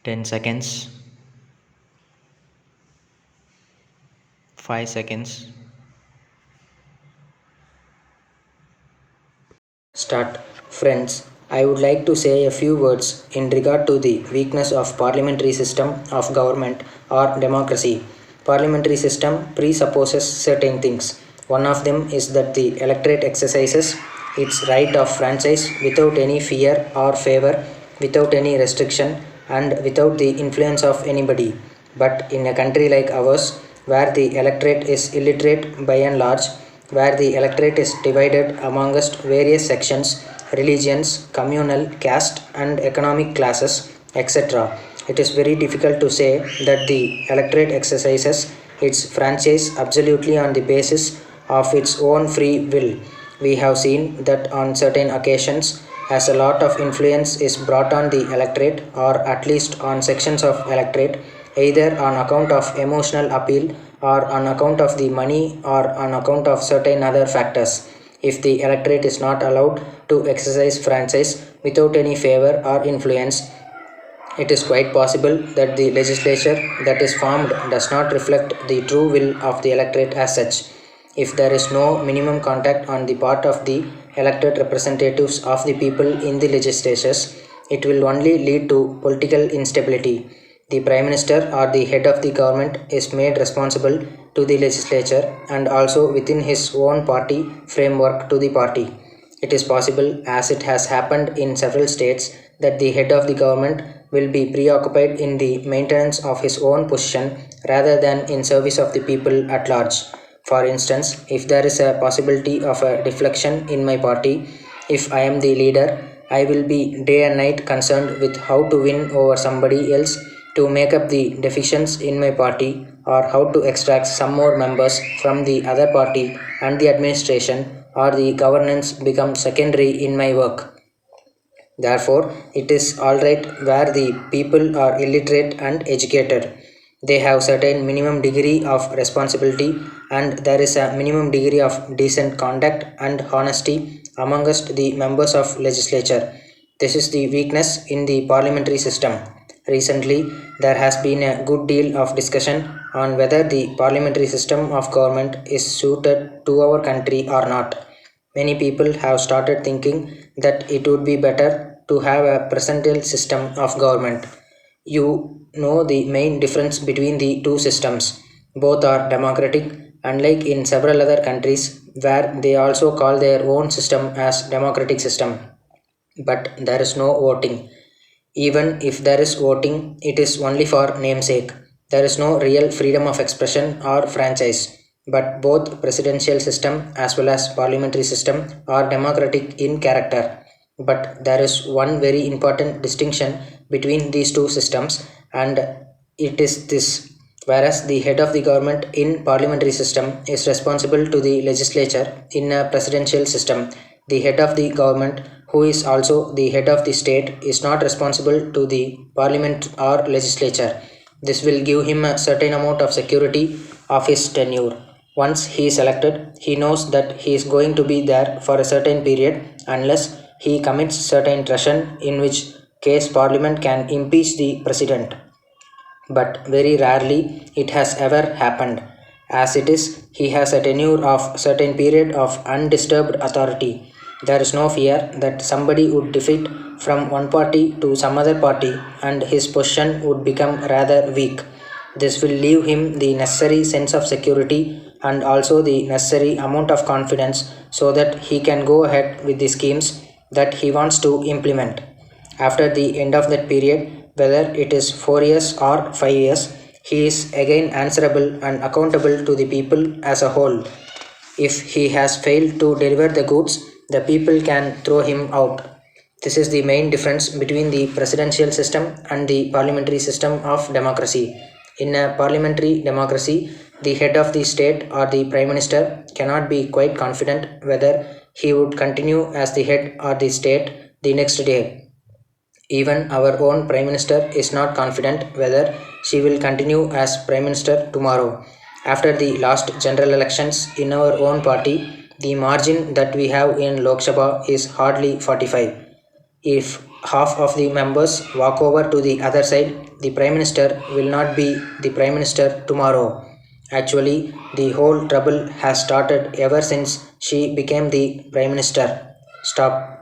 10 seconds, 5 seconds. Start. Friends, I would like to say a few words in regard to the weakness of parliamentary system of government or democracy. Parliamentary system presupposes certain things. One of them is that the electorate exercises its right of franchise without any fear or favor, without any restriction, and without the influence of anybody. But in a country like ours, where the electorate is illiterate by and large, where the electorate is divided amongst various sections, religions, communal, caste, and economic classes, etc., it is very difficult to say that the electorate exercises its franchise absolutely on the basis of its own free will. We have seen that on certain occasions, as a lot of influence is brought on the electorate or at least on sections of electorate, either on account of emotional appeal or on account of the money or on account of certain other factors. If the electorate is not allowed to exercise franchise without any favor or influence, it is quite possible that the legislature that is formed does not reflect the true will of the electorate as such. If there is no minimum contact on the part of the elected representatives of the people in the legislatures, it will only lead to political instability. The Prime Minister or the head of the government is made responsible to the legislature and also within his own party framework to the party. It is possible, as it has happened in several states, that the head of the government will be preoccupied in the maintenance of his own position rather than in service of the people at large. For instance, if there is a possibility of a deflection in my party, if I am the leader, I will be day and night concerned with how to win over somebody else to make up the deficiencies in my party or how to extract some more members from the other party, and the administration or the governance become secondary in my work. Therefore, it is alright where the people are illiterate and educated. They have certain minimum degree of responsibility and there is a minimum degree of decent conduct and honesty amongst the members of legislature. This is the weakness in the parliamentary system. Recently, there has been a good deal of discussion on whether the parliamentary system of government is suited to our country or not. Many people have started thinking that it would be better to have a presidential system of government. You know the main difference between the two systems. Both are democratic, unlike in several other countries where they also call their own system as democratic system. But there is no voting. Even if there is voting, it is only for namesake. There is no real freedom of expression or franchise. But both presidential system as well as parliamentary system are democratic in character. But there is one very important distinction between these two systems, and it is this. Whereas the head of the government in parliamentary system is responsible to the legislature in a presidential system, the head of the government, who is also the head of the state, is not responsible to the parliament or legislature. This will give him a certain amount of security of his tenure. Once he is elected, he knows that he is going to be there for a certain period unless he commits certain treason, in which case parliament can impeach the president. But very rarely it has ever happened. As it is, he has a tenure of certain period of undisturbed authority. There is no fear that somebody would defect from one party to some other party and his position would become rather weak. This will leave him the necessary sense of security and also the necessary amount of confidence so that he can go ahead with the schemes that he wants to implement. After the end of that period, whether it is 4 years or 5 years, he is again answerable and accountable to the people as a whole. If he has failed to deliver the goods, the people can throw him out. This is the main difference between the presidential system and the parliamentary system of democracy. In a parliamentary democracy, the head of the state or the prime minister cannot be quite confident whether he would continue as the head of the state the next day. Even our own Prime Minister is not confident whether she will continue as Prime Minister tomorrow. After the last general elections in our own party, the margin that we have in Lok Sabha is hardly 45. If half of the members walk over to the other side, the Prime Minister will not be the Prime Minister tomorrow. Actually, the whole trouble has started ever since she became the Prime Minister. Stop.